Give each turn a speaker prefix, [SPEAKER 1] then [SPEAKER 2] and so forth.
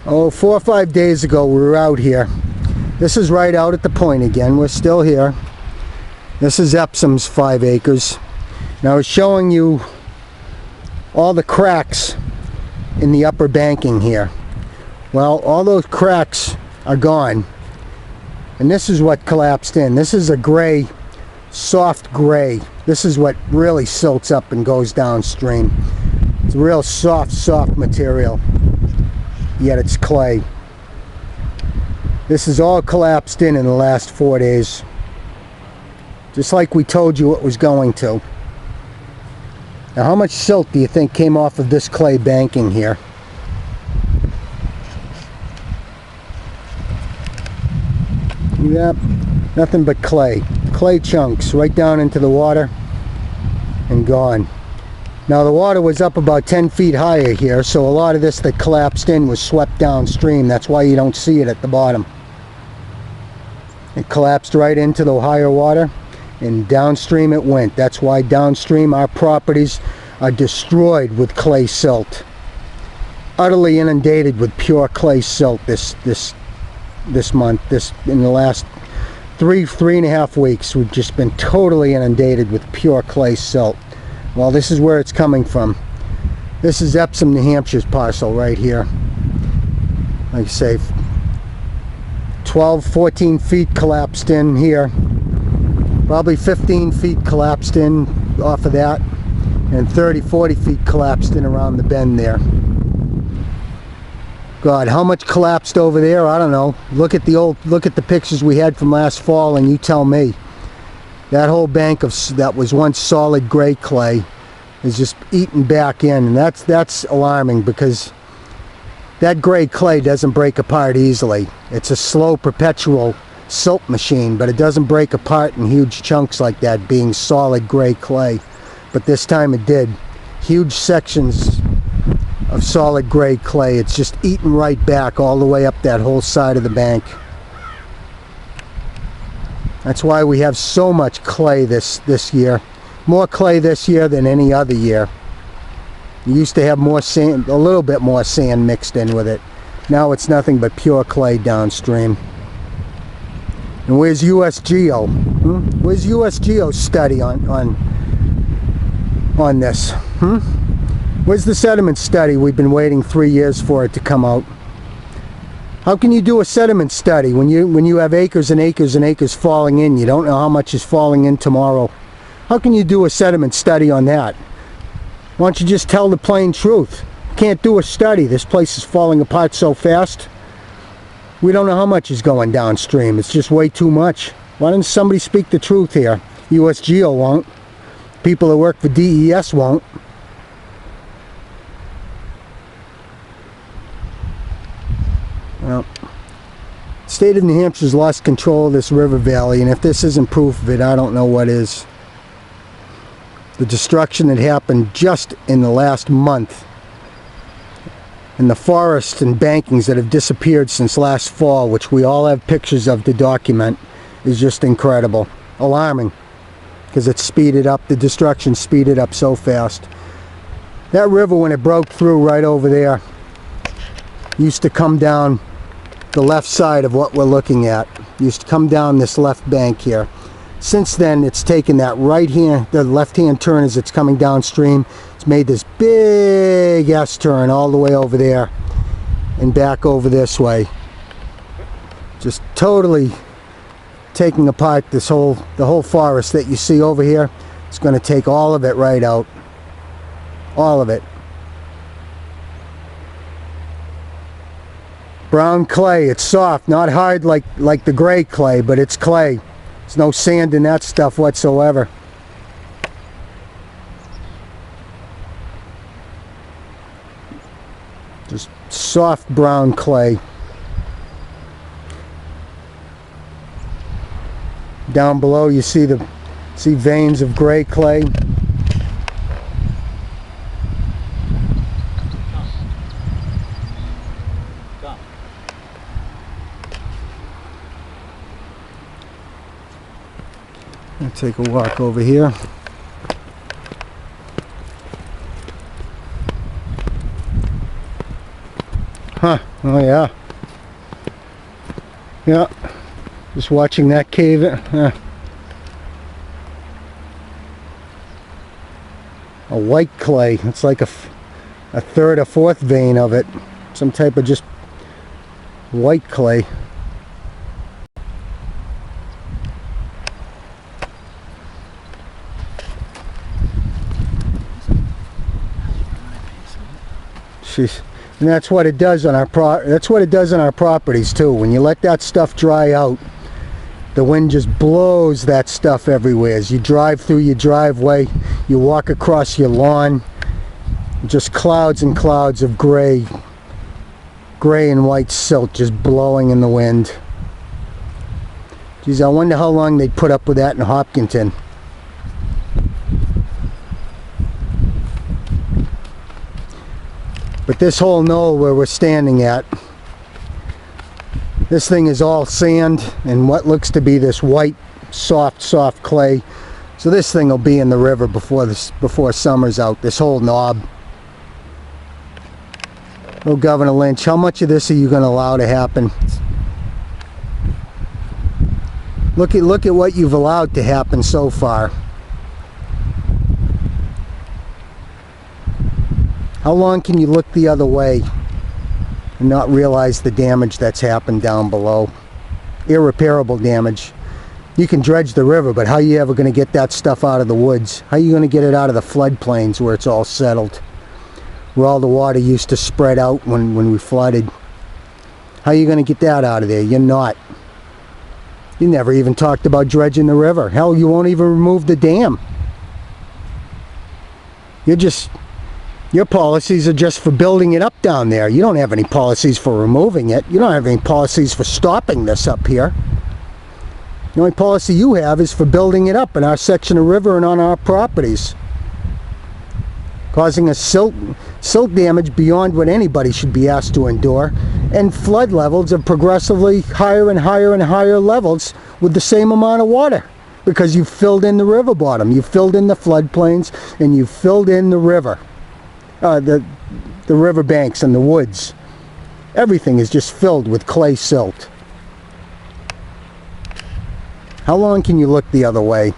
[SPEAKER 1] Oh, 4 or 5 days ago we were out here. This is right out at the point again. We're still here. This is Epsom's 5 acres. Now I was showing you all the cracks in the upper banking here. Well, all those cracks are gone. And this is what collapsed in. This is a gray, soft gray. This is what really silts up and goes downstream. It's a real soft material. Yet it's clay. This is all collapsed in the last 4 days. Just like we told you it was going to. Now how much silt do you think came off of this clay banking here? Yep, nothing but clay. Clay chunks right down into the water and gone. Now the water was up about 10 feet higher here, so a lot of this that collapsed in was swept downstream. That's why you don't see it at the bottom. It collapsed right into the higher water and downstream it went. That's why downstream our properties are destroyed with clay silt. Utterly inundated with pure clay silt this month. In the last three and a half weeks we've just been totally inundated with pure clay silt. Well, this is where it's coming from. This is Epsom, New Hampshire's parcel right here. Like I say, 12, 14 feet collapsed in here. Probably 15 feet collapsed in off of that. And 30, 40 feet collapsed in around the bend there. God, how much collapsed over there? I don't know. Look at the pictures we had from last fall and you tell me. That whole bank that was once solid gray clay is just eaten back in, and that's alarming because that gray clay doesn't break apart easily. It's a slow, perpetual silt machine, but it doesn't break apart in huge chunks like that, being solid gray clay. But this time it did. Huge sections of solid gray clay. It's just eaten right back all the way up that whole side of the bank. That's why we have so much clay this year. More clay this year than any other year. You used to have more sand, a little bit more sand mixed in with it. Now it's nothing but pure clay downstream. And where's USGEO? Where's USGEO's study on this? Where's the sediment study? We've been waiting 3 years for it to come out. How can you do a sediment study when you have acres and acres and acres falling in? You don't know how much is falling in tomorrow. How can you do a sediment study on that? Why don't you just tell the plain truth? You can't do a study. This place is falling apart so fast. We don't know how much is going downstream. It's just way too much. Why doesn't somebody speak the truth here? USGEO won't. People that work for DES won't. Well, state of New Hampshire's lost control of this river valley, and if this isn't proof of it, I don't know what is. The destruction that happened just in the last month, and the forests and bankings that have disappeared since last fall, which we all have pictures of to document, is just incredible. Alarming, because it's speeded up, the destruction speeded up so fast. That river, when it broke through right over there, used to come down the left side of what we're looking at. Used to come down this left bank here. Since then it's taken that the left hand turn as it's coming downstream. It's made this big S turn all the way over there and back over this way. Just totally taking apart the whole forest that you see over here. It's going to take all of it right out. All of it. Brown clay, it's soft, not hard like the gray clay, but it's clay. There's no sand in that stuff whatsoever. Just soft brown clay. Down below you see veins of gray clay. I'll take a walk over here. Huh. Oh yeah. Yeah. Just watching that cave. A white clay. It's like a third or fourth vein of it. Some type of just white clay. And that's what it does on our properties too. When you let that stuff dry out, the wind just blows that stuff everywhere. As you drive through your driveway, you walk across your lawn, just clouds and clouds of gray and white silt just blowing in the wind. Geez, I wonder how long they'd put up with that in Hopkinton. But this whole knoll where we're standing at, this thing is all sand and what looks to be this white, soft clay. So this thing will be in the river before summer's out, this whole knob. Oh, Governor Lynch, how much of this are you going to allow to happen? Look at what you've allowed to happen so far. How long can you look the other way and not realize the damage that's happened down below? Irreparable damage. You can dredge the river, but how are you ever going to get that stuff out of the woods? How are you going to get it out of the floodplains where it's all settled? Where all the water used to spread out when we flooded. How are you going to get that out of there? You're not. You never even talked about dredging the river. Hell, you won't even remove the dam. Your policies are just for building it up down there. You don't have any policies for removing it. You don't have any policies for stopping this up here. The only policy you have is for building it up in our section of river and on our properties. Causing a silt damage beyond what anybody should be asked to endure, and flood levels of progressively higher and higher and higher levels with the same amount of water. Because you've filled in the river bottom, you've filled in the floodplains, and you've filled in the river. The river banks and the woods. Everything is just filled with clay silt. How long can you look the other way?